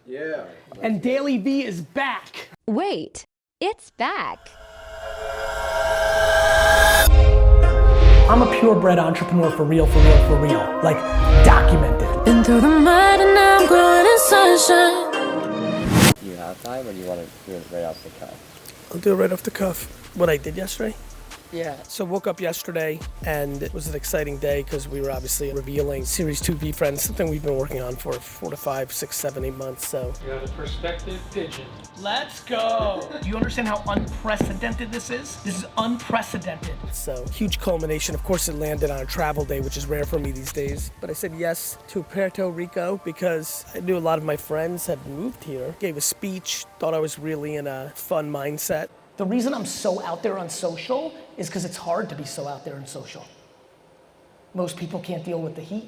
Yeah. And DailyVee is back. Wait, it's back. I'm a purebred entrepreneur for real, like documented. Been through the mud and now I'm growing in sunshine. Do you have time, or do you want to do it right off the cuff? I'll do it right off the cuff. What I did yesterday? Yeah, so woke up yesterday and it was an exciting day because we were obviously revealing Series 2 VeeFriends, something we've been working on for 4 to 5, 6, 7, 8 months, so. You have a perspective pigeon. Let's go. Do you understand how unprecedented this is? This is unprecedented. So, huge culmination. Of course, it landed on a travel day, which is rare for me these days. But I said yes to Puerto, Rico, because I knew a lot of my friends had moved here. Gave a speech, thought I was really in a fun mindset. The reason I'm so out there on social is because it's hard to be so out there on social. Most people can't deal with the heat.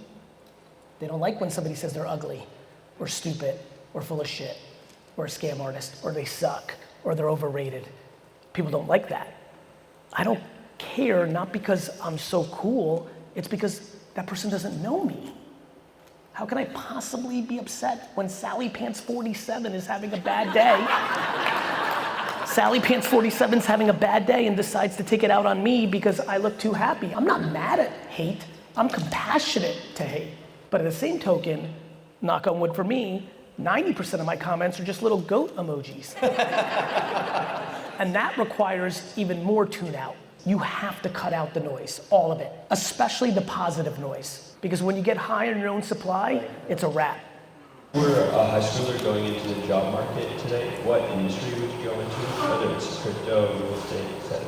They don't like when somebody says they're ugly, or stupid, or full of shit, or a scam artist, or they suck, or they're overrated. People don't like that. I don't care, not because I'm so cool, it's because that person doesn't know me. How can I possibly be upset when Sally Pants 47 is having a bad day? Sally Pants 47 is having a bad day and decides to take it out on me because I look too happy. I'm not mad at hate, I'm compassionate to hate. But at the same token, knock on wood for me, 90% of my comments are just little goat emojis. And that requires even more tune out. You have to cut out the noise, all of it, especially the positive noise. Because when you get high on your own supply, it's a wrap. We're a high schooler going into the job market today. What industry would you go into? Whether it's crypto, real estate, etc.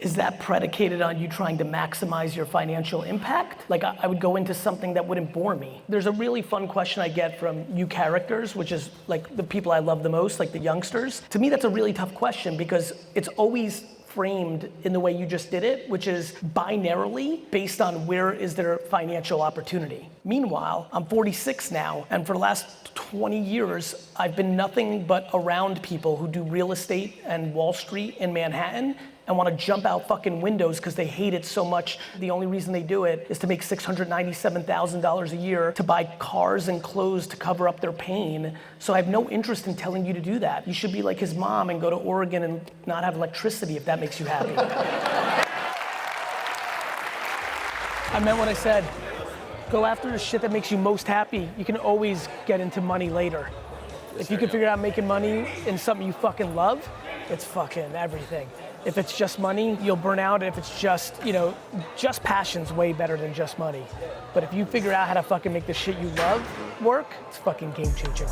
Is that predicated on you trying to maximize your financial impact? Like I would go into something that wouldn't bore me. There's a really fun question I get from you characters, which is like the people I love the most, like the youngsters. To me, that's a really tough question because it's always framed in the way you just did it, which is binarily based on where is their financial opportunity. Meanwhile, I'm 46 now, and for the last 20 years, I've been nothing but around people who do real estate and Wall Street in Manhattan and want to jump out fucking windows because they hate it so much. The only reason they do it is to make $697,000 a year to buy cars and clothes to cover up their pain. So I have no interest in telling you to do that. You should be like his mom and go to Oregon and not have electricity if that makes you happy. I meant what I said. Go after the shit that makes you most happy. You can always get into money later. If you can figure out making money in something you fucking love, it's fucking everything. If it's just money, you'll burn out. If it's just, just passion's way better than just money. But if you figure out how to fucking make the shit you love work, it's fucking game changing.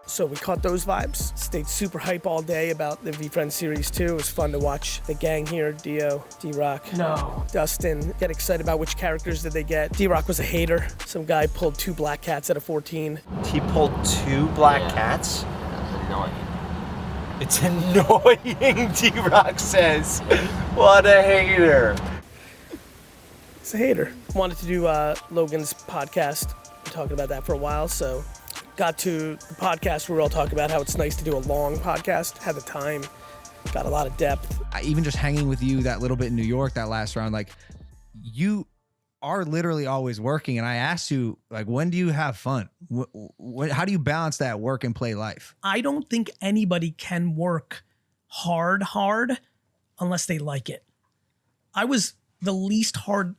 So we caught those vibes. Stayed super hype all day about the VeeFriends Series 2. It was fun to watch the gang here, Dio, D-Rock, Dustin, get excited about which characters did they get. D-Rock was a hater. Some guy pulled 2 black cats out of 14. He pulled 2 black cats? Annoying. It's annoying, D-Rock says. What a hater. He's a hater. Wanted to do Logan's podcast. Been talking about that for a while, so got to the podcast where we all talk about how it's nice to do a long podcast. Had the time, got a lot of depth. Even just hanging with you that little bit in New York, that last round, like you are literally always working. And I asked you, like, when do you have fun? How do you balance that work and play life? I don't think anybody can work hard unless they like it. I was the least hard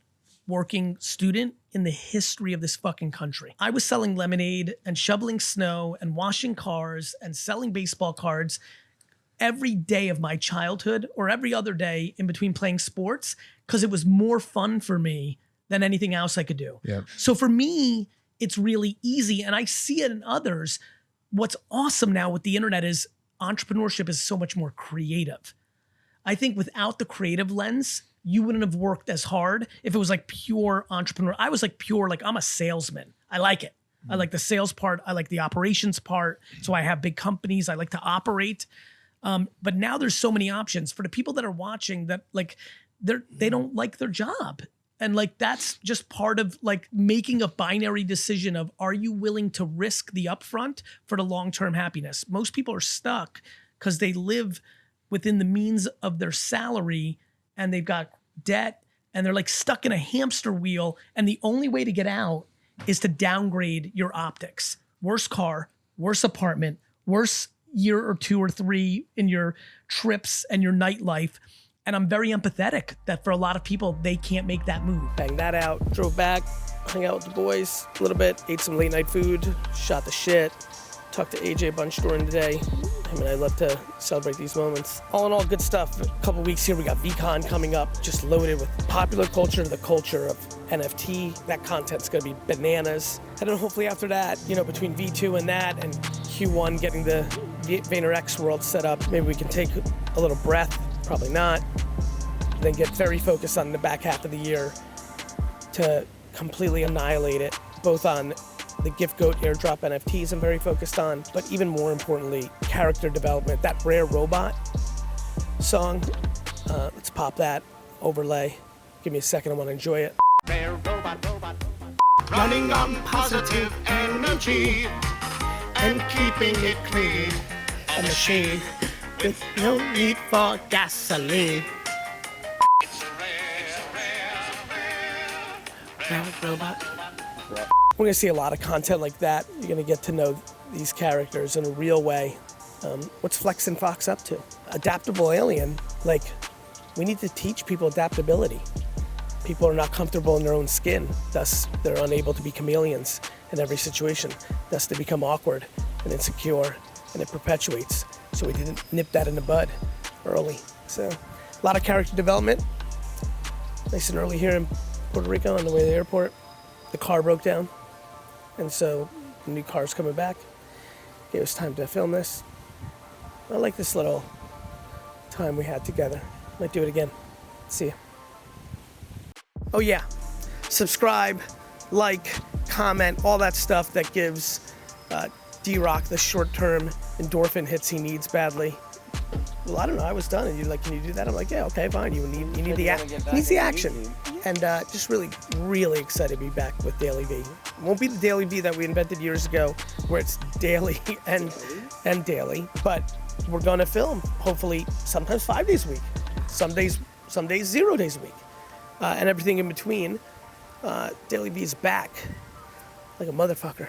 working student in the history of this fucking country. I was selling lemonade and shoveling snow and washing cars and selling baseball cards every day of my childhood or every other day in between playing sports because it was more fun for me than anything else I could do. Yep. So for me, it's really easy and I see it in others. What's awesome now with the internet is entrepreneurship is so much more creative. I think without the creative lens, you wouldn't have worked as hard if it was like pure entrepreneur. I was like pure, like I'm a salesman. I like it. I like the sales part. I like the operations part. So I have big companies. I like to operate. But now there's so many options for the people that are watching that like they don't like their job. And like, that's just part of like making a binary decision of, are you willing to risk the upfront for the long-term happiness? Most people are stuck because they live within the means of their salary and they've got debt and they're like stuck in a hamster wheel. And the only way to get out is to downgrade your optics. worse car, worse apartment, worse year or 2 or 3 in your trips and your nightlife. And I'm very empathetic that for a lot of people, they can't make that move. Banged that out, drove back, hung out with the boys a little bit, ate some late night food, shot the shit, talked to AJ a bunch during the day. Him and I love to celebrate these moments. All in all, good stuff. A couple weeks here, we got VCon coming up, just loaded with popular culture, the culture of NFT. That content's gonna be bananas. And then hopefully after that, you know, between V2 and that and Q1 getting the VaynerX world set up, maybe we can take a little breath, probably not, then get very focused on the back half of the year to completely annihilate it, both on the Gift Goat airdrop NFTs I'm very focused on, but even more importantly, character development. That Rare Robot song, let's pop that, overlay. Give me a second, I wanna enjoy it. Rare robot, running on positive energy and keeping it clean. A machine with no need for gasoline. It's a rare robot. We're gonna see a lot of content like that. You're gonna get to know these characters in a real way. What's Flex and Fox up to? Adaptable alien, like, we need to teach people adaptability. People are not comfortable in their own skin, thus they're unable to be chameleons in every situation. Thus they become awkward and insecure, and it perpetuates. So we didn't nip that in the bud early. So a lot of character development. Nice and early here in Puerto Rico on the way to the airport. The car broke down, and so the new car's coming back. Gave us time to film this. I like this little time we had together. Might do it again. See ya. Oh yeah, subscribe, like, comment, all that stuff that gives D-Rock the short-term endorphin hits he needs badly. Well, I don't know, I was done, and you're like, can you do that? I'm like, yeah, okay, fine. You need the he needs the action. And just really, really excited to be back with DailyVee. It won't be the DailyVee that we invented years ago, where it's daily and daily, but we're gonna film, hopefully, sometimes 5 days a week, some days 0 days a week, and everything in between. DailyVee is back like a motherfucker.